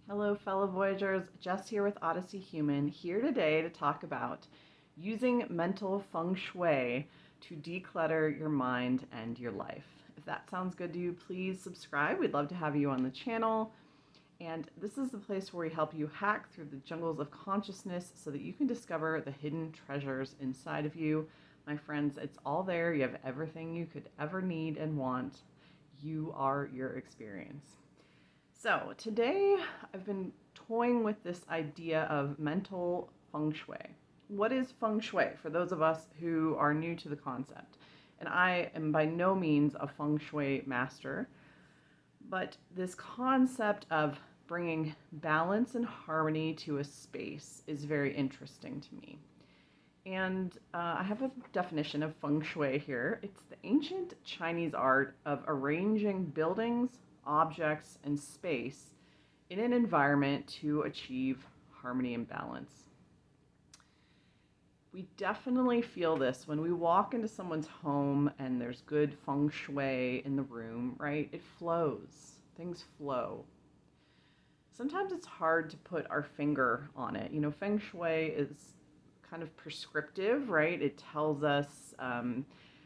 Hello, fellow Voyagers. Jess here with Odyssey Human, here today to talk about using mental feng shui to declutter your mind and your life. If that sounds good to you, please subscribe. We'd love to have you on the channel. And this is the place where we help you hack through the jungles of consciousness so that you can discover the hidden treasures inside of you. My friends, it's all there. You have everything you could ever need and want. You are your experience. So today I've been toying with this idea of mental feng shui. What is feng shui for those of us who are new to the concept? And I am by no means a feng shui master, but this concept of bringing balance and harmony to a space is very interesting to me. And I have a definition of feng shui here. It's the ancient Chinese art of arranging buildings, objects, and space in an environment to achieve harmony and balance. We definitely feel this when we walk into someone's home and there's good feng shui in the room, right? It flows, things flow. Sometimes it's hard to put our finger on it. Feng shui is kind of prescriptive, right? It tells us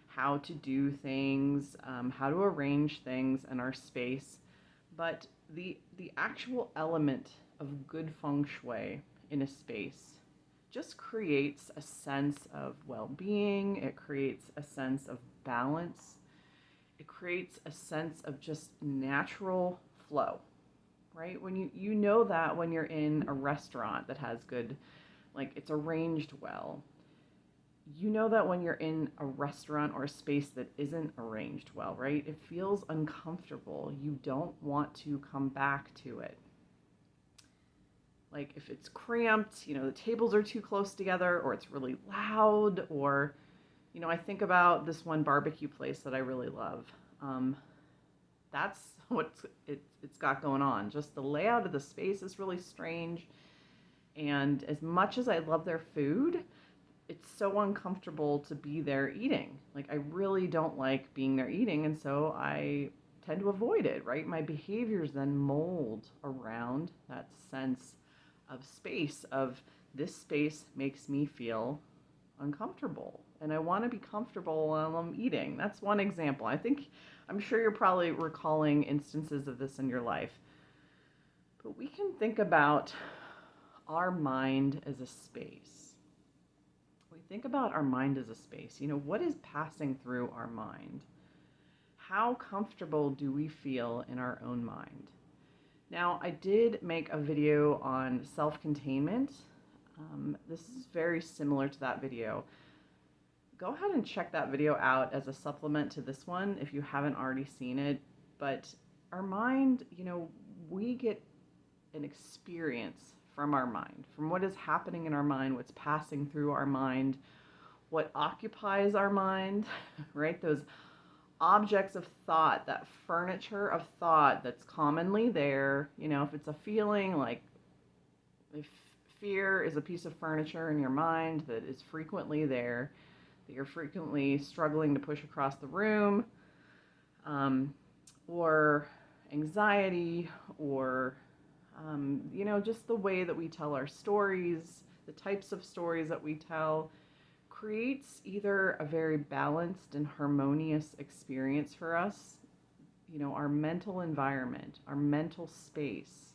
how to do things, how to arrange things in our space. But the actual element of good feng shui in a space just creates a sense of well-being. It creates a sense of balance. It creates a sense of just natural flow, right? When you know that when you're in a restaurant that has good, like it's arranged well. You know that when you're in a restaurant or a space that isn't arranged well, right? It feels uncomfortable. You don't want to come back to it. Like if it's cramped, the tables are too close together, or it's really loud, or, I think about this one barbecue place that I really love. That's what it's got going on. Just the layout of the space is really strange. And as much as I love their food, it's so uncomfortable to be there eating. Like I really don't like being there eating, and so I tend to avoid it, right? My behaviors then mold around that sense of space, of this space makes me feel uncomfortable, and I want to be comfortable while I'm eating. That's one example. I'm sure you're probably recalling instances of this in your life. But we can think about our mind as a space. We think about our mind as a space. What is passing through our mind? How comfortable do we feel in our own mind? Now, I did make a video on self-containment. This is very similar to that video. Go ahead and check that video out as a supplement to this one if you haven't already seen it. But our mind, we get an experience from our mind, from what is happening in our mind, what's passing through our mind, what occupies our mind, right? Those objects of thought, that furniture of thought that's commonly there. If it's a feeling, like if fear is a piece of furniture in your mind that is frequently there, that you're frequently struggling to push across the room, or anxiety, or just the way that we tell our stories, the types of stories that we tell, creates either a very balanced and harmonious experience for us. Our mental environment, our mental space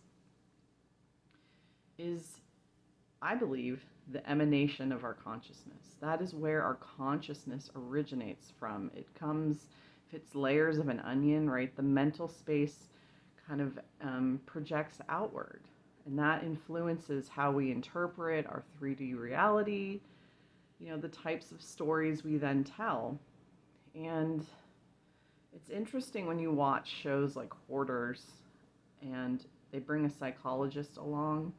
is, I believe, the emanation of our consciousness. That is where our consciousness originates from. It comes, if it's layers of an onion, right? The mental space kind of projects outward, and that influences how we interpret our 3D reality, the types of stories we then tell. And it's interesting when you watch shows like Hoarders and they bring a psychologist along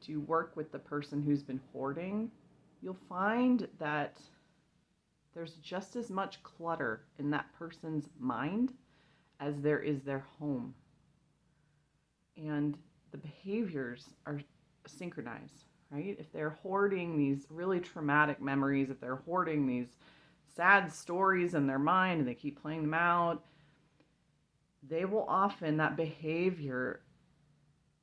to work with the person who's been hoarding. You'll find that there's just as much clutter in that person's mind as there is their home. And the behaviors are synchronized, right? If they're hoarding these really traumatic memories, if they're hoarding these sad stories in their mind and they keep playing them out, they will often, that behavior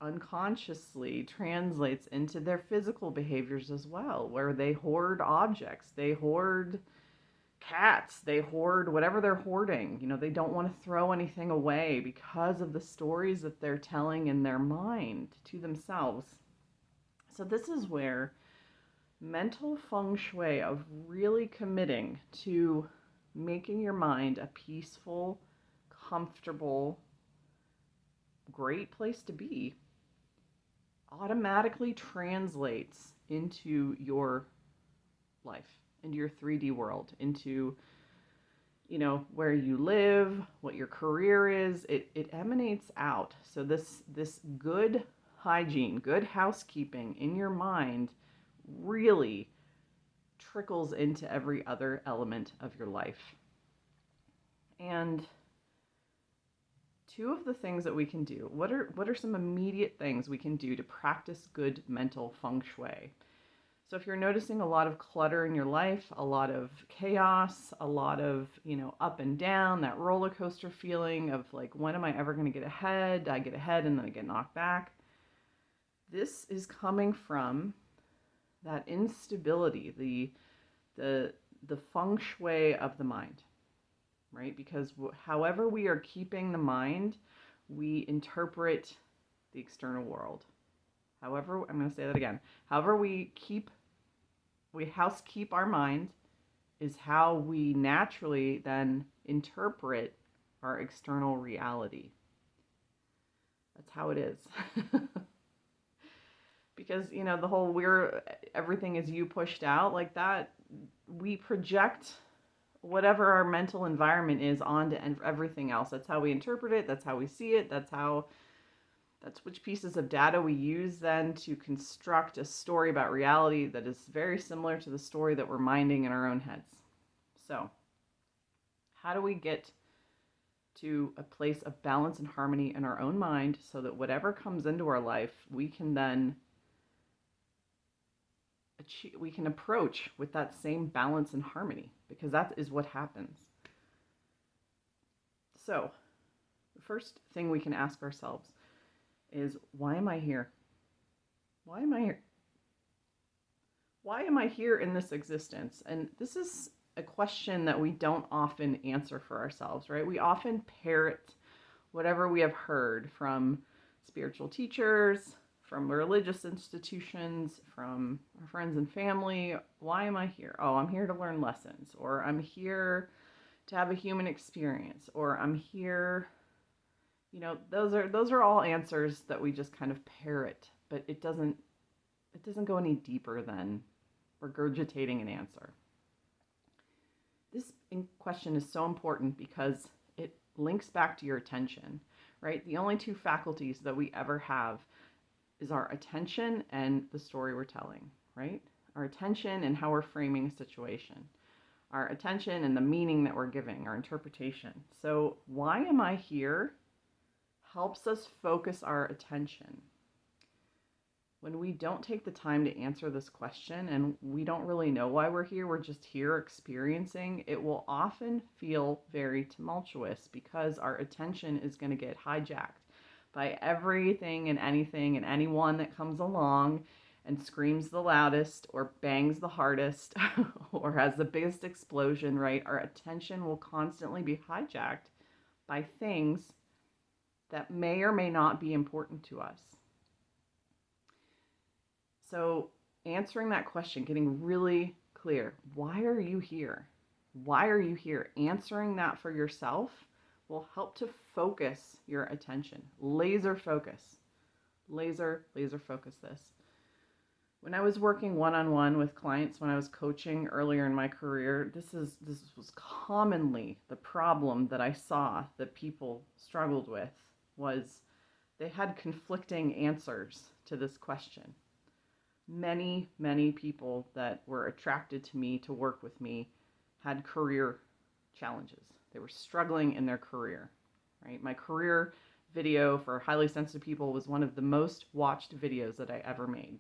unconsciously translates into their physical behaviors as well, where they hoard objects, they hoard cats, they hoard whatever they're hoarding. They don't want to throw anything away because of the stories that they're telling in their mind to themselves. So this is where mental feng shui of really committing to making your mind a peaceful, comfortable, great place to be automatically translates into your life, into your 3D world, into where you live, what your career is. It emanates out. So this good hygiene, good housekeeping in your mind really trickles into every other element of your life. And two of the things that we can do, what are some immediate things we can do to practice good mental feng shui? So if you're noticing a lot of clutter in your life, a lot of chaos, a lot of, up and down, that roller coaster feeling of like, when am I ever going to get ahead? I get ahead and then I get knocked back. This is coming from that instability, the feng shui of the mind, right? Because however we are keeping the mind, we interpret the external world. However, I'm going to say that again. However we housekeep our mind is how we naturally then interpret our external reality. That's how it is. Because, the whole everything is you pushed out like that, we project whatever our mental environment is onto everything else. That's how we interpret it. That's how we see it. That's which pieces of data we use then to construct a story about reality that is very similar to the story that we're minding in our own heads. So, how do we get to a place of balance and harmony in our own mind so that whatever comes into our life, we can then we can approach with that same balance and harmony, because that is what happens. So, the first thing we can ask ourselves is, why am I here? Why am I here? Why am I here in this existence? And this is a question that we don't often answer for ourselves, right? We often parrot whatever we have heard from spiritual teachers, from religious institutions, from our friends and family. Why am I here? Oh, I'm here to learn lessons, or I'm here to have a human experience, or I'm here. Those are all answers that we just kind of parrot, but it doesn't go any deeper than regurgitating an answer. This question is so important because it links back to your attention, right? The only two faculties that we ever have is our attention and the story we're telling, right? Our attention and how we're framing a situation. Our attention and the meaning that we're giving, our interpretation. So why am I here helps us focus our attention. When we don't take the time to answer this question and we don't really know why we're here, we're just here experiencing, it will often feel very tumultuous because our attention is going to get hijacked by everything and anything and anyone that comes along and screams the loudest or bangs the hardest or has the biggest explosion, right? Our attention will constantly be hijacked by things that may or may not be important to us. So answering that question, getting really clear, why are you here? Why are you here? Answering that for yourself will help to focus your attention. Laser focus. Laser focus this. When I was working one-on-one with clients, when I was coaching earlier in my career, this was commonly the problem that I saw that people struggled with, was they had conflicting answers to this question. Many people that were attracted to me to work with me had career challenges. They were struggling in their career, right? My career video for highly sensitive people was one of the most watched videos that I ever made.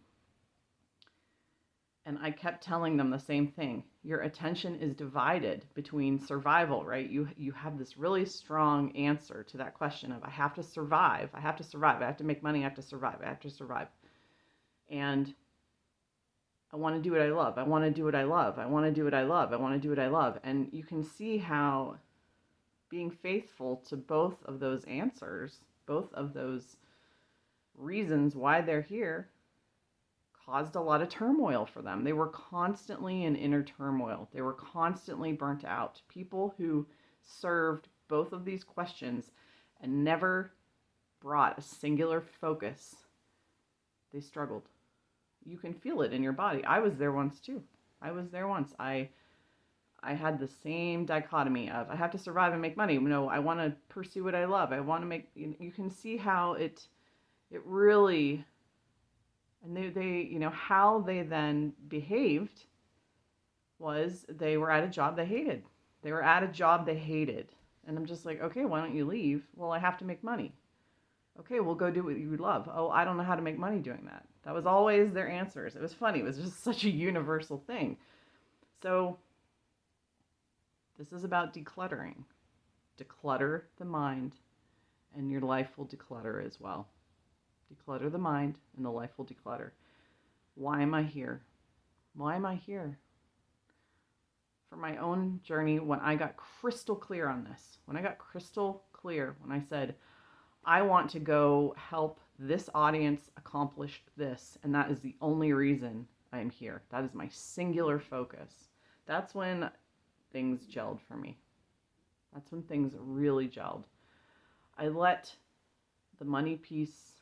And I kept telling them the same thing. Your attention is divided between survival, right? You have this really strong answer to that question of I have to survive. I have to survive. I have to make money. I have to survive. I have to survive. And I want to do what I love. I want to do what I love. I want to do what I love. I want to do what I love. And you can see how being faithful to both of those answers, both of those reasons why they're here, caused a lot of turmoil for them. They were constantly in inner turmoil. They were constantly burnt out. People who served both of these questions and never brought a singular focus, they struggled. You can feel it in your body. I was there once too. I had the same dichotomy of I have to survive and make money. No, I want to pursue what I love. I want to make, you can see how it really, and they how they then behaved was they were at a job they hated. They were at a job they hated. And I'm just like, okay, why don't you leave? Well, I have to make money. Okay, we'll go do what you love. Oh, I don't know how to make money doing that. That was always their answers. It was funny. It was just such a universal thing. So this is about decluttering. Declutter the mind, and your life will declutter as well. Declutter the mind, and the life will declutter. Why am I here? Why am I here? For my own journey, when I got crystal clear on this, when I said, I want to go help this audience accomplish this, and that is the only reason I am here. That is my singular focus. That's when things gelled for me. That's when things really gelled. I let the money piece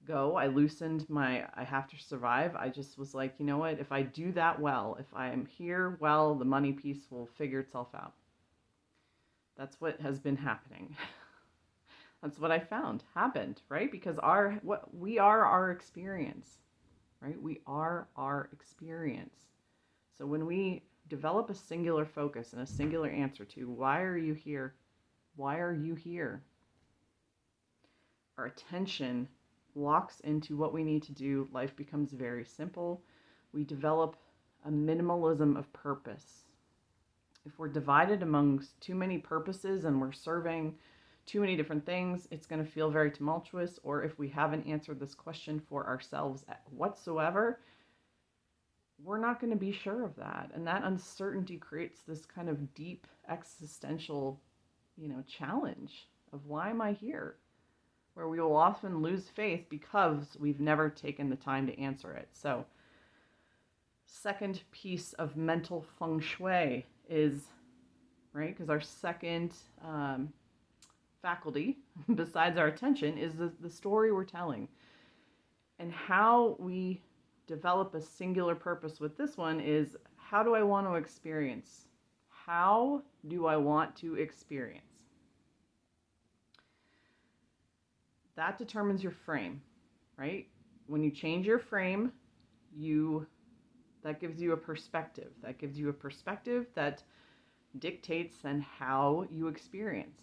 go. I loosened my I have to survive. I just was like, you know what? If I do that well, if I am here well, the money piece will figure itself out. That's what has been happening. That's what I found happened, right? Because we are our experience, right? We are our experience. So when we develop a singular focus and a singular answer to why are you here? Why are you here? Our attention locks into what we need to do. Life becomes very simple. We develop a minimalism of purpose. If we're divided amongst too many purposes and we're serving too many different things, it's going to feel very tumultuous. Or if we haven't answered this question for ourselves whatsoever, we're not going to be sure of that. And that uncertainty creates this kind of deep existential, challenge of why am I here? Where we will often lose faith because we've never taken the time to answer it. So, second piece of mental Feng Shui is, right, because our second faculty, besides our attention, is the story we're telling. And how we develop a singular purpose with this one is, how do I want to experience? How do I want to experience? That determines your frame, right? When you change your frame, that gives you a perspective. That gives you a perspective that dictates then how you experience,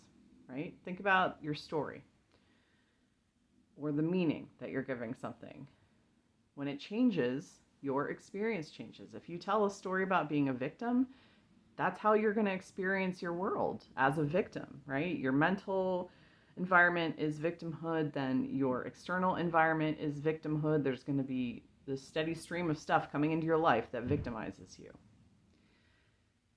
right? Think about your story or the meaning that you're giving something. When it changes, your experience changes. If you tell a story about being a victim, that's how you're going to experience your world as a victim, right? Your mental environment is victimhood, then your external environment is victimhood. There's going to be this steady stream of stuff coming into your life that victimizes you.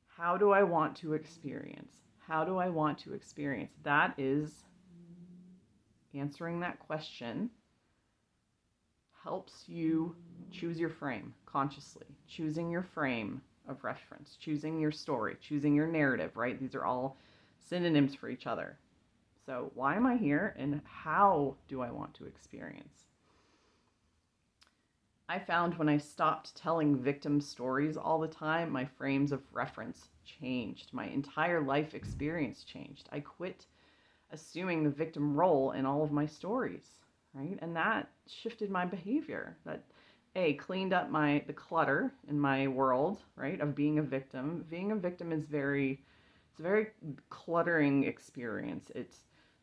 How do I want to experience? How do I want to experience? That is answering that question helps you choose your frame consciously, choosing your frame of reference, choosing your story, choosing your narrative, right? These are all synonyms for each other. So why am I here and how do I want to experience? I found when I stopped telling victim stories all the time, my frames of reference changed. My entire life experience changed. I quit assuming the victim role in all of my stories, right? And that shifted my behavior. That cleaned up the clutter in my world, right, of being a victim. Being a victim is it's a very cluttering experience.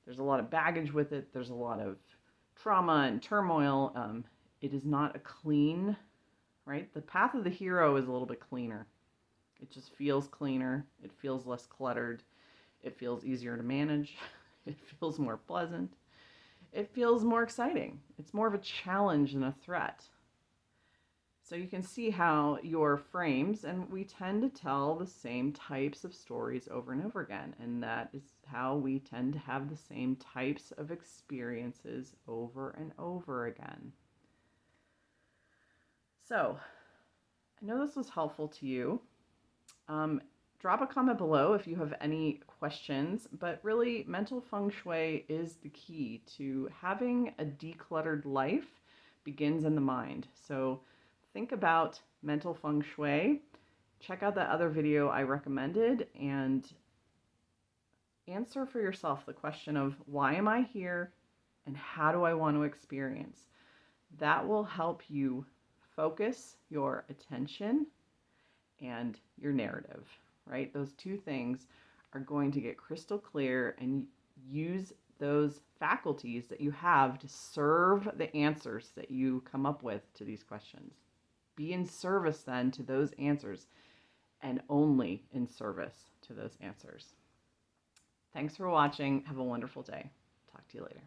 There's a lot of baggage with it. There's a lot of trauma and turmoil. It is not a clean, right? The path of the hero is a little bit cleaner. It just feels cleaner. It feels less cluttered. It feels easier to manage. It feels more pleasant. It feels more exciting. It's more of a challenge than a threat. So you can see how your frames, and we tend to tell the same types of stories over and over again, and that is how we tend to have the same types of experiences over and over again. So I know this was helpful to you. Drop a comment below if you have any questions, but really mental feng shui is the key to having a decluttered life. Begins in the mind. So think about mental feng shui, check out that other video I recommended, and answer for yourself the question of why am I here and how do I want to experience? That will help you focus your attention and your narrative, right? Those two things are going to get crystal clear, and use those faculties that you have to serve the answers that you come up with to these questions. Be in service then to those answers, and only in service to those answers. Thanks for watching. Have a wonderful day. Talk to you later.